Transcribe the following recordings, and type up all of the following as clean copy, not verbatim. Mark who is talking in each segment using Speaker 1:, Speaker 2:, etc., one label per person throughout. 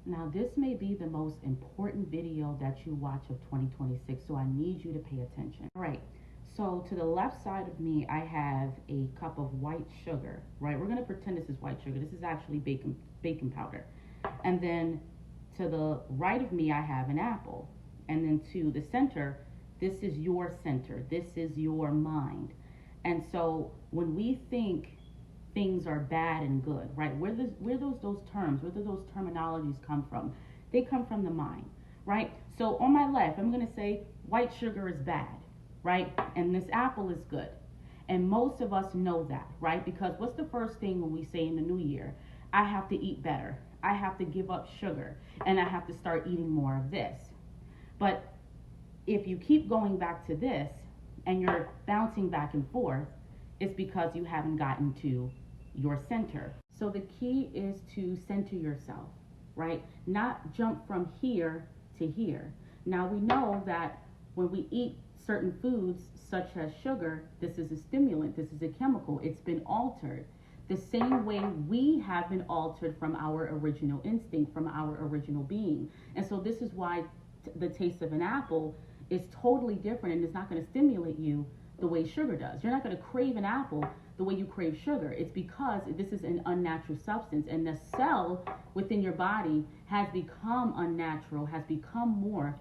Speaker 1: Now, this may be the most important video that you watch of 2026, so I need you to pay attention. All right, so to the left side of me, I have a cup of white sugar, right? We're gonna pretend this is white sugar. This is actually baking powder. And then to the right of me, I have an apple. And then to the center, this is your center. This is your mind. And so when we think things are bad and good, right? Where do those terminologies come from? They come from the mind, right? So on my left, I'm gonna say white sugar is bad, right? And this apple is good. And most of us know that, right? Because what's the first thing when we say in the new year? I have to eat better. I have to give up sugar. And I have to start eating more of this. But if you keep going back to this and you're bouncing back and forth, it's because you haven't gotten to your center. So the key is to center yourself, right? Not jump from here to here. Now we know that when we eat certain foods such as sugar, this is a stimulant, this is a chemical, it's been altered. The same way we have been altered from our original instinct, from our original being. And so this is why the taste of an apple is totally different, and it's not going to stimulate you the way sugar does. You're not going to crave an apple the way you crave sugar. It's because this is an unnatural substance, and the cell within your body has become unnatural, has become morphed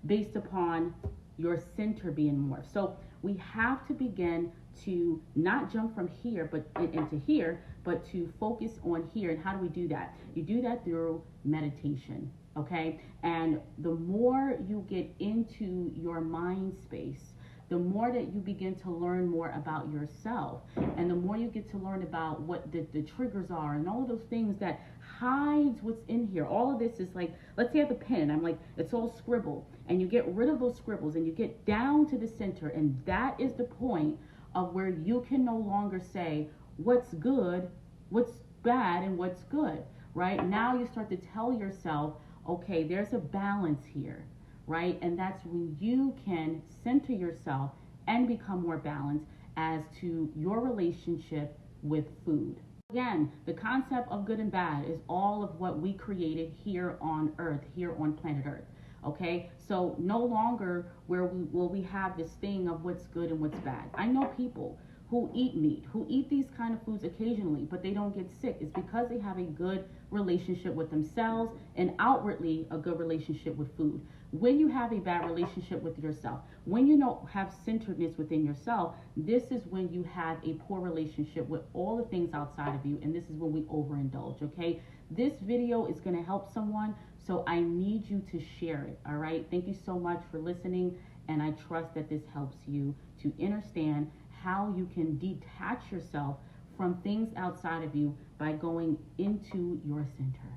Speaker 1: based upon your center being morphed. So we have to begin to not jump from here but into here, but to focus on here. And how do we do that? You do that through meditation, okay? And the more you get into your mind space, the more that you begin to learn more about yourself, and the more you get to learn about what the triggers are and all of those things that hides what's in here. All of this is like, let's say I have a pen, I'm like, it's all scribble, and you get rid of those scribbles and you get down to the center, and that is the point of where you can no longer say what's good, what's bad, and what's good, right? Now you start to tell yourself, okay, there's a balance here, right? And that's when you can center yourself and become more balanced as to your relationship with food. Again, the concept of good and bad is all of what we created here on Earth, here on planet Earth. Okay, so no longer will we have this thing of what's good and what's bad. I know people who eat meat, who eat these kind of foods occasionally, but they don't get sick. It's because they have a good relationship with themselves and outwardly a good relationship with food. When you have a bad relationship with yourself, when you don't have centeredness within yourself, this is when you have a poor relationship with all the things outside of you, and this is when we overindulge, okay? This video is going to help someone, so I need you to share it, all right? Thank you so much for listening, and I trust that this helps you to understand how you can detach yourself from things outside of you by going into your center.